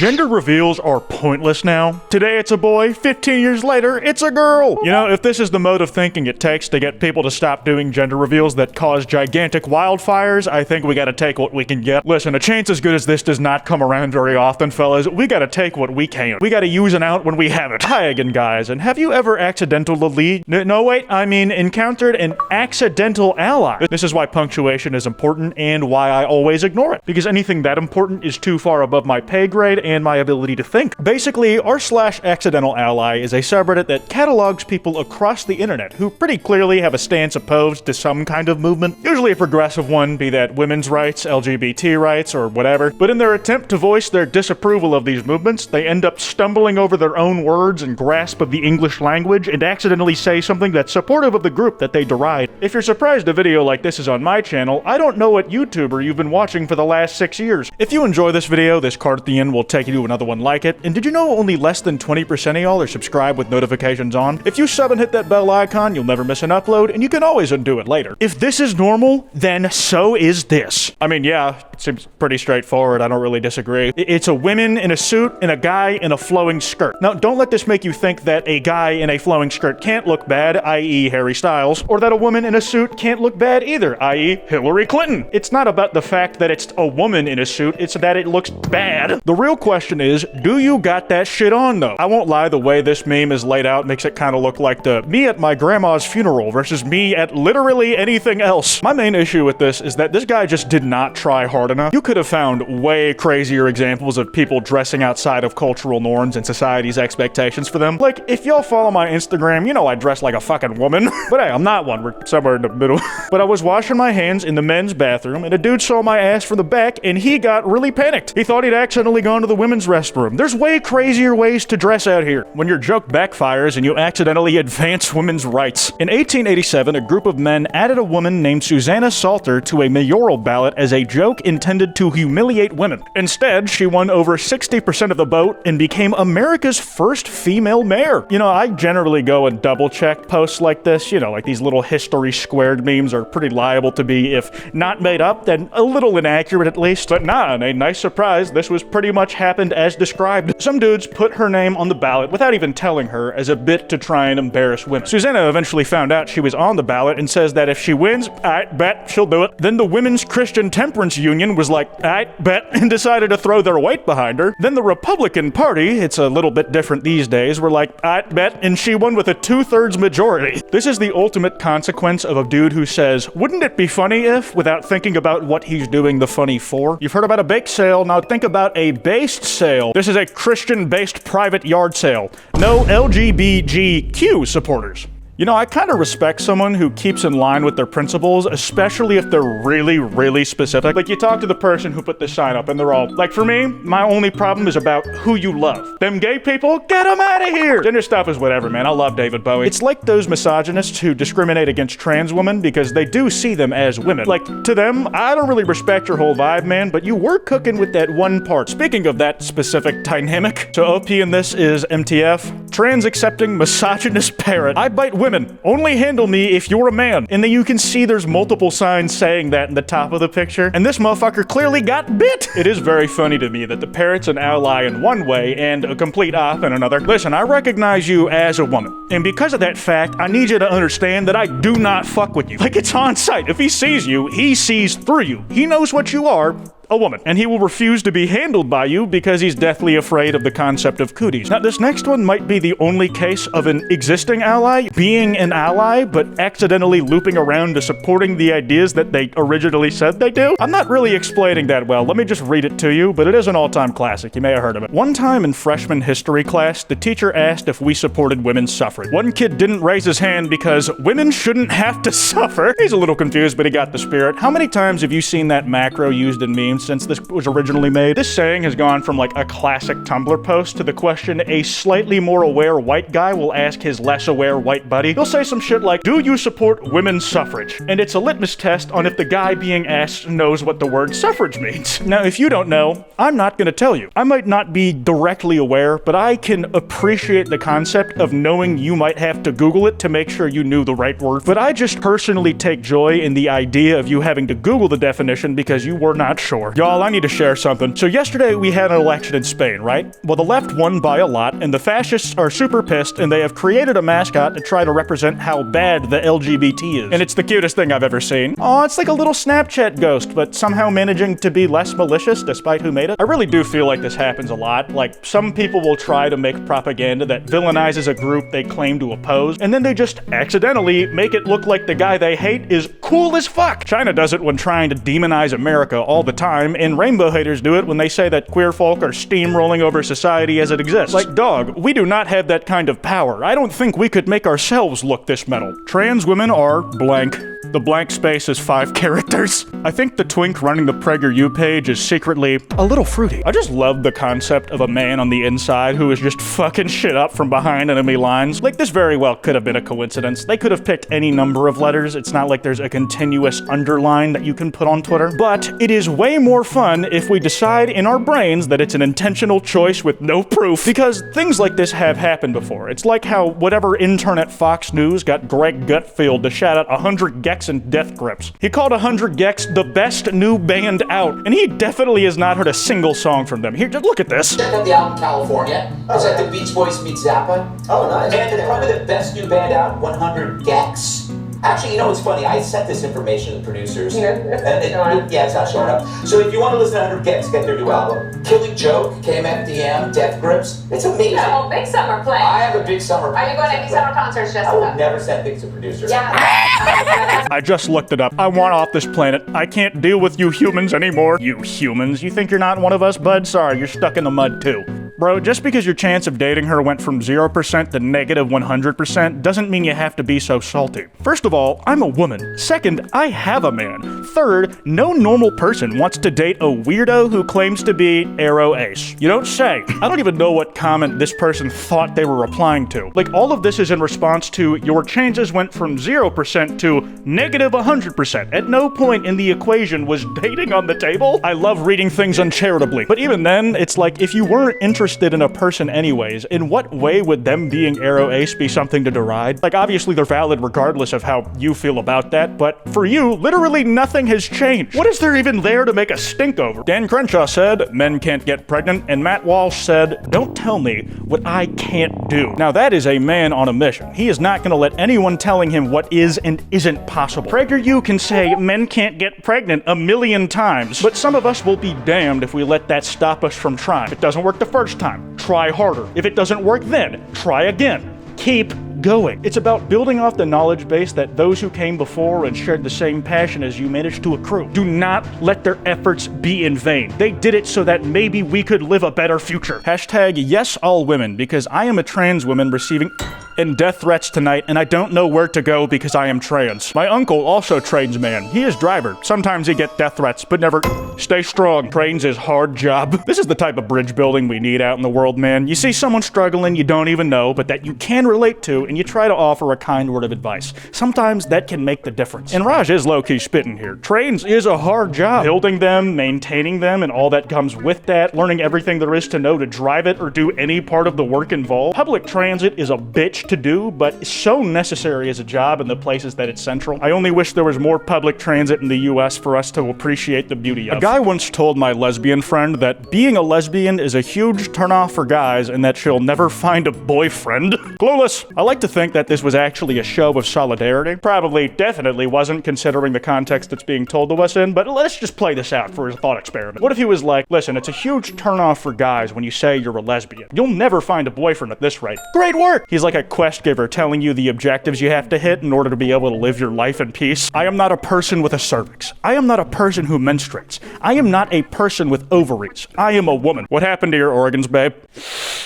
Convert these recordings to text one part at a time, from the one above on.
Gender reveals are pointless now. Today it's a boy, 15 years later, it's a girl. You know, if this is the mode of thinking it takes to get people to stop doing gender reveals that cause gigantic wildfires, I think we gotta take what we can get. Listen, a chance as good as this does not come around very often, fellas. We gotta take what we can. We gotta use it out when we have it. Hi again, guys, and have you ever accidentally... encountered an accidental ally? This is why punctuation is important and why I always ignore it, because anything that important is too far above my pay grade and my ability to think. Basically, r/accidental ally is a subreddit that catalogs people across the internet who pretty clearly have a stance opposed to some kind of movement, usually a progressive one, be that women's rights, LGBT rights, or whatever. But in their attempt to voice their disapproval of these movements, they end up stumbling over their own words and grasp of the English language and accidentally say something that's supportive of the group that they deride. If you're surprised a video like this is on my channel, I don't know what YouTuber you've been watching for the last 6 years. If you enjoy this video, this card at the end will take you to another one like it. And did you know only less than 20% of y'all are subscribed with notifications on? If you sub and hit that bell icon, you'll never miss an upload, and you can always undo it later. If this is normal, then so is this. I mean, yeah, it seems pretty straightforward. I don't really disagree. It's a woman in a suit and a guy in a flowing skirt. Now, don't let this make you think that a guy in a flowing skirt can't look bad, i.e. Harry Styles, or that a woman in a suit can't look bad either, i.e. Hillary Clinton. It's not about the fact that it's a woman in a suit, it's that it looks bad. The real question is, do you got that shit on though? I won't lie, the way this meme is laid out makes it kind of look like the me at my grandma's funeral versus me at literally anything else. My main issue with this is that this guy just did not try hard enough. You could have found way crazier examples of people dressing outside of cultural norms and society's expectations for them. Like, if y'all follow my Instagram, you know I dress like a fucking woman. But hey, I'm not one. We're somewhere in the middle. But I was washing my hands in the men's bathroom, and a dude saw my ass from the back, and he got really panicked. He thought he'd accidentally gone to the women's restroom. There's way crazier ways to dress out here. When your joke backfires and you accidentally advance women's rights. In 1887, a group of men added a woman named Susanna Salter to a mayoral ballot as a joke intended to humiliate women. Instead, she won over 60% of the vote and became America's first female mayor. You know, I generally go and double check posts like this. You know, like these little history squared memes are pretty liable to be, if not made up, then a little inaccurate at least. But nah, a nice surprise, this was pretty much happened as described. Some dudes put her name on the ballot without even telling her as a bit to try and embarrass women. Susanna eventually found out she was on the ballot and says that if she wins, I bet she'll do it. Then the Women's Christian Temperance Union was like, I bet, and decided to throw their weight behind her. Then the Republican Party, it's a little bit different these days, were like, I bet, and she won with a 2/3 majority. This is the ultimate consequence of a dude who says, wouldn't it be funny if, without thinking about what he's doing the funny for? You've heard about a bake sale, now think about a based sale. This is a Christian-based private yard sale. No LGBTQ supporters. You know, I kind of respect someone who keeps in line with their principles, especially if they're really, really specific. Like, you talk to the person who put this sign up and they're all, like, for me, my only problem is about who you love. Them gay people, get them out of here! Gender stuff is whatever, man. I love David Bowie. It's like those misogynists who discriminate against trans women because they do see them as women. Like, to them, I don't really respect your whole vibe, man, but you were cooking with that one part. Speaking of that specific dynamic, so OP in this is MTF, trans-accepting misogynist parrot. I bite women. Only handle me if you're a man. And then you can see there's multiple signs saying that in the top of the picture. And this motherfucker clearly got bit. It is very funny to me that the parrot's an ally in one way and a complete op in another. Listen, I recognize you as a woman. And because of that fact, I need you to understand that I do not fuck with you. Like, it's on sight. If he sees you, he sees through you. He knows what you are. A woman. And he will refuse to be handled by you because he's deathly afraid of the concept of cooties. Now, this next one might be the only case of an existing ally being an ally, but accidentally looping around to supporting the ideas that they originally said they do. I'm not really explaining that well. Let me just read it to you, but it is an all-time classic. You may have heard of it. One time in freshman history class, the teacher asked if we supported women's suffrage. One kid didn't raise his hand because women shouldn't have to suffer. He's a little confused, but he got the spirit. How many times have you seen that macro used in memes since this was originally made? This saying has gone from like a classic Tumblr post to the question a slightly more aware white guy will ask his less aware white buddy. He'll say some shit like, do you support women's suffrage? And it's a litmus test on if the guy being asked knows what the word suffrage means. Now, if you don't know, I'm not gonna tell you. I might not be directly aware, but I can appreciate the concept of knowing you might have to Google it to make sure you knew the right word. But I just personally take joy in the idea of you having to Google the definition because you were not sure. whatever. Y'all, I need to share something. So yesterday we had an election in Spain, right? Well, the left won by a lot, and the fascists are super pissed, and they have created a mascot to try to represent how bad the LGBT is. And it's the cutest thing I've ever seen. Oh, it's like a little Snapchat ghost, but somehow managing to be less malicious despite who made it. I really do feel like this happens a lot. Like, some people will try to make propaganda that villainizes a group they claim to oppose, and then they just accidentally make it look like the guy they hate is cool as fuck. China does it when trying to demonize America all the time, and rainbow haters do it when they say that queer folk are steamrolling over society as it exists. Like, dog, we do not have that kind of power. I don't think we could make ourselves look this metal. Trans women are blank. The blank space is 5 characters. I think the twink running the PragerU page is secretly a little fruity. I just love the concept of a man on the inside who is just fucking shit up from behind enemy lines. Like, this very well could have been a coincidence. They could have picked any number of letters. It's not like there's a continuous underline that you can put on Twitter. But it is way more fun if we decide in our brains that it's an intentional choice with no proof, because things like this have happened before. It's like how whatever intern at Fox News got Greg Gutfeld to shout out 100 Gex and Death Grips. He called 100 Gex the best new band out, and he definitely has not heard a single song from them. Here, just look at this. Check out the album California. It's like the Beach Boys meets Zappa. Oh, nice. And probably the best new band out, 100 Gex. Actually, you know what's funny? I sent this information to the producers. Yeah, it's not showing up. So if you want to listen to 100 Gex, get their new album. Killing Joke, KMFDM, Death Grips. It's amazing. Oh, big summer play. I have a big summer play. Are you going to any summer concerts, Jessica? I would never send things to producers. Yeah. I just looked it up. I want off this planet. I can't deal with you humans anymore. You humans. You think you're not one of us, bud? Sorry, you're stuck in the mud too. Bro, just because your chance of dating her went from 0% to negative 100% doesn't mean you have to be so salty. First of all, I'm a woman. Second, I have a man. Third, no normal person wants to date a weirdo who claims to be aro ace. You don't say. I don't even know what comment this person thought they were replying to. Like, all of this is in response to your chances went from 0% to negative 100%. At no point in the equation was dating on the table. I love reading things uncharitably. But even then, it's like, if you weren't interested in a person anyways, in what way would them being aro ace be something to deride? Like, obviously they're valid regardless of how you feel about that, but for you, literally nothing has changed. What is there even there to make a stink over? Dan Crenshaw said, men can't get pregnant, and Matt Walsh said, don't tell me what I can't do. Now that is a man on a mission. He is not gonna let anyone telling him what is and isn't possible. PragerU can say men can't get pregnant a million times, but some of us will be damned if we let that stop us from trying. If it doesn't work the first time, try harder. If it doesn't work then, try again. Keep going. It's about building off the knowledge base that those who came before and shared the same passion as you managed to accrue. Do not let their efforts be in vain. They did it so that maybe we could live a better future. Hashtag yes all women, because I am a trans woman receiving and death threats tonight, and I don't know where to go because I am trans. My uncle, also trans man. He is driver. Sometimes he get death threats, but never. Stay strong. Trains is hard job. This is the type of bridge building we need out in the world, man. You see someone struggling you don't even know, but that you can relate to, and you try to offer a kind word of advice. Sometimes that can make the difference. And Raj is low-key spitting here. Trains is a hard job. Building them, maintaining them, and all that comes with that, learning everything there is to know to drive it or do any part of the work involved. Public transit is a bitch to do, but it's so necessary as a job in the places that it's central. I only wish there was more public transit in the US for us to appreciate the beauty of. A guy once told my lesbian friend that being a lesbian is a huge turnoff for guys and that she'll never find a boyfriend. Clueless. I like to think that this was actually a show of solidarity. Probably, definitely wasn't, considering the context it's being told to us in, but let's just play this out for a thought experiment. What if he was like, listen, it's a huge turnoff for guys when you say you're a lesbian. You'll never find a boyfriend at this rate. Great work! He's like a quest giver telling you the objectives you have to hit in order to be able to live your life in peace. I am not a person with a cervix. I am not a person who menstruates. I am not a person with ovaries. I am a woman. What happened to your organs, babe?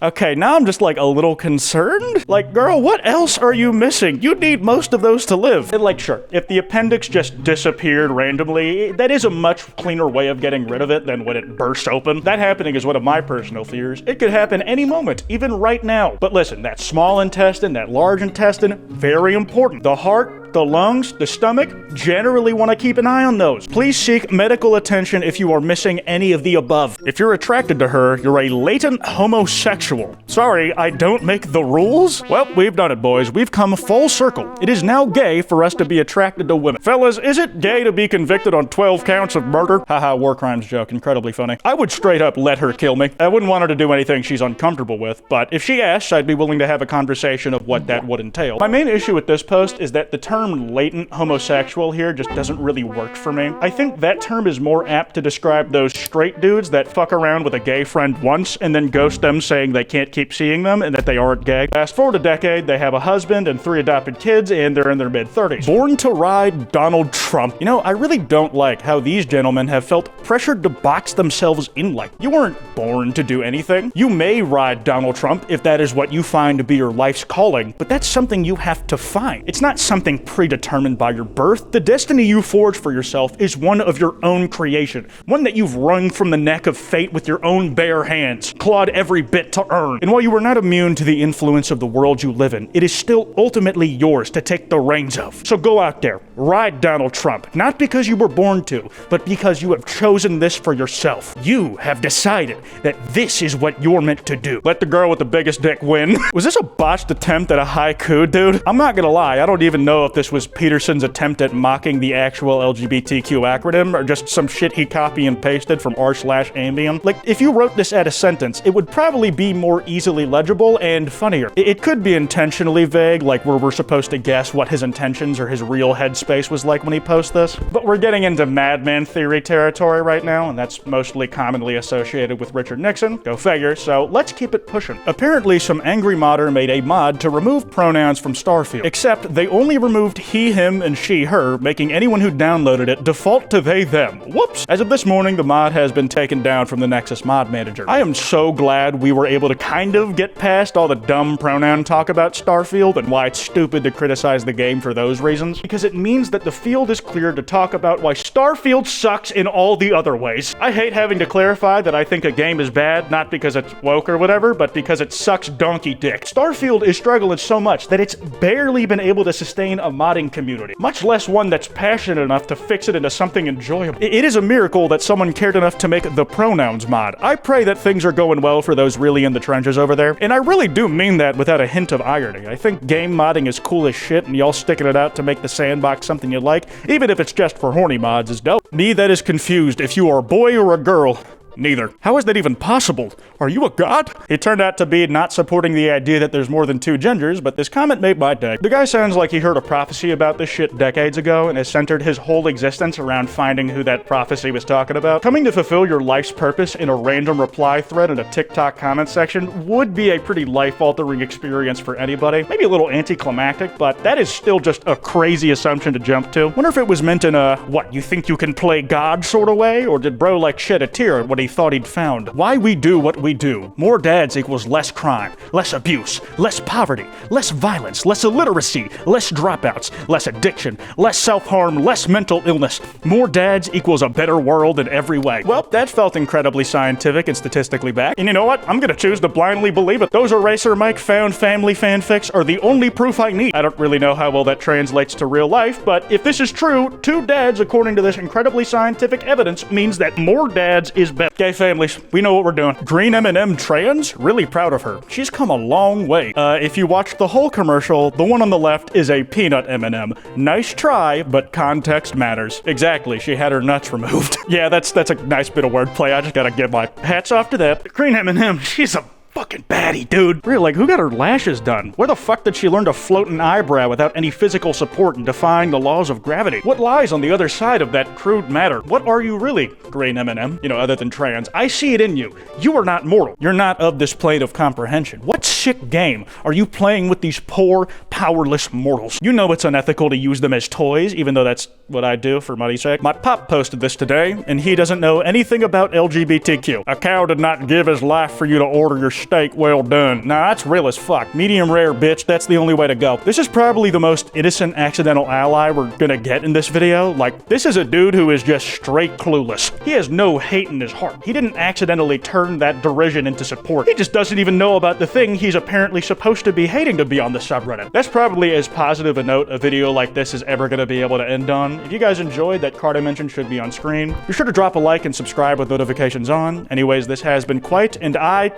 Okay, now I'm just like a little concerned. Like, girl, what else are you missing? You need most of those to live. And like, sure, if the appendix just disappeared randomly, that is a much cleaner way of getting rid of it than when it bursts open. That happening is one of my personal fears. It could happen any moment, even right now. But listen, that small intestine, that large intestine, very important. The heart, heart, the lungs, the stomach. Generally want to keep an eye on those. Please seek medical attention if you are missing any of the above. If you're attracted to her, you're a latent homosexual. Sorry, I don't make the rules? Well, we've done it, boys. We've come full circle. It is now gay for us to be attracted to women. Fellas, is it gay to be convicted on 12 counts of murder? Haha, war crimes joke. Incredibly funny. I would straight up let her kill me. I wouldn't want her to do anything she's uncomfortable with, but if she asks, I'd be willing to have a conversation of what that would entail. My main issue with this post is that the term latent homosexual here just doesn't really work for me. I think that term is more apt to describe those straight dudes that fuck around with a gay friend once and then ghost them saying they can't keep seeing them and that they aren't gay. Fast forward a decade, they have a husband and 3 adopted kids and they're in their mid-30s. Born to ride Donald Trump. You know, I really don't like how these gentlemen have felt pressured to box themselves in like. You weren't born to do anything. You may ride Donald Trump if that is what you find to be your life's calling, but that's something you have to find. It's not something predetermined by your birth. The destiny you forge for yourself is one of your own creation, one that you've wrung from the neck of fate with your own bare hands, clawed every bit to earn. And while you are not immune to the influence of the world you live in, it is still ultimately yours to take the reins of. So go out there, ride Donald Trump, not because you were born to, but because you have chosen this for yourself. You have decided that this is what you're meant to do. Let the girl with the biggest dick win. Was this a botched attempt at a haiku, dude? I'm not gonna lie, I don't even know if this was Peterson's attempt at mocking the actual LGBTQ acronym or just some shit he copy and pasted from r/Ambien. Like, if you wrote this as a sentence, it would probably be more easily legible and funnier. It could be intentionally vague, like where we're supposed to guess what his intentions or his real headspace was like when he posted this. But we're getting into madman theory territory right now, and that's mostly commonly associated with Richard Nixon. Go figure, so let's keep it pushing. Apparently, some angry modder made a mod to remove pronouns from Starfield, except they only removed he, him, and she, her, making anyone who downloaded it default to they, them. Whoops! As of this morning, the mod has been taken down from the Nexus mod manager. I am so glad we were able to kind of get past all the dumb pronoun talk about Starfield and why it's stupid to criticize the game for those reasons, because it means that the field is clear to talk about why Starfield sucks in all the other ways. I hate having to clarify that I think a game is bad, not because it's woke or whatever, but because it sucks donkey dick. Starfield is struggling so much that it's barely been able to sustain a modding community, much less one that's passionate enough to fix it into something enjoyable. It is a miracle that someone cared enough to make the pronouns mod. I pray that things are going well for those really in the trenches over there, and I really do mean that without a hint of irony. I think game modding is cool as shit, and y'all sticking it out to make the sandbox something you like, even if it's just for horny mods, is dope. Me that is confused if you are a boy or a girl. Neither. How is that even possible? Are you a god? He turned out to be not supporting the idea that there's more than 2 genders, but this comment made my day. The guy sounds like he heard a prophecy about this shit decades ago and has centered his whole existence around finding who that prophecy was talking about. Coming to fulfill your life's purpose in a random reply thread in a TikTok comment section would be a pretty life-altering experience for anybody. Maybe a little anticlimactic, but that is still just a crazy assumption to jump to. Wonder if it was meant in a, what, you think you can play God sort of way? Or did bro like shed a tear at what he thought he'd found? Why we do what we do. More dads equals less crime, less abuse, less poverty, less violence, less illiteracy, less dropouts, less addiction, less self-harm, less mental illness. More dads equals a better world in every way. Well, that felt incredibly scientific and statistically backed. And you know what? I'm gonna choose to blindly believe it. Those Eraser Mike found family fanfics are the only proof I need. I don't really know how well that translates to real life, but if this is true, 2 dads, according to this incredibly scientific evidence, means that more dads is better. Gay families, we know what we're doing. Green M&M trans? Really proud of her. She's come a long way. If you watch the whole commercial, the one on the left is a peanut M&M. Nice try, but context matters. Exactly, she had her nuts removed. Yeah, that's a nice bit of wordplay. I just gotta give my hats off to that. Green M&M, she's a fucking baddie, dude. Really, like, who got her lashes done? Where the fuck did she learn to float an eyebrow without any physical support and defying the laws of gravity? What lies on the other side of that crude matter? What are you really, Green M&M? You know, other than trans. I see it in you. You are not mortal. You're not of this plane of comprehension. What sick game are you playing with these poor, powerless mortals? You know it's unethical to use them as toys, even though that's what I do for money's sake. My pop posted this today, and he doesn't know anything about LGBTQ. A cow did not give his life for you to order your steak well done. Nah, that's real as fuck. Medium rare, bitch. That's the only way to go. This is probably the most innocent accidental ally we're gonna get in this video. Like, this is a dude who is just straight clueless. He has no hate in his heart. He didn't accidentally turn that derision into support. He just doesn't even know about the thing he's apparently supposed to be hating to be on the subreddit. That's probably as positive a note a video like this is ever gonna be able to end on. If you guys enjoyed, that card I mentioned should be on screen. Be sure to drop a like and subscribe with notifications on. Anyways, this has been Kwite, and I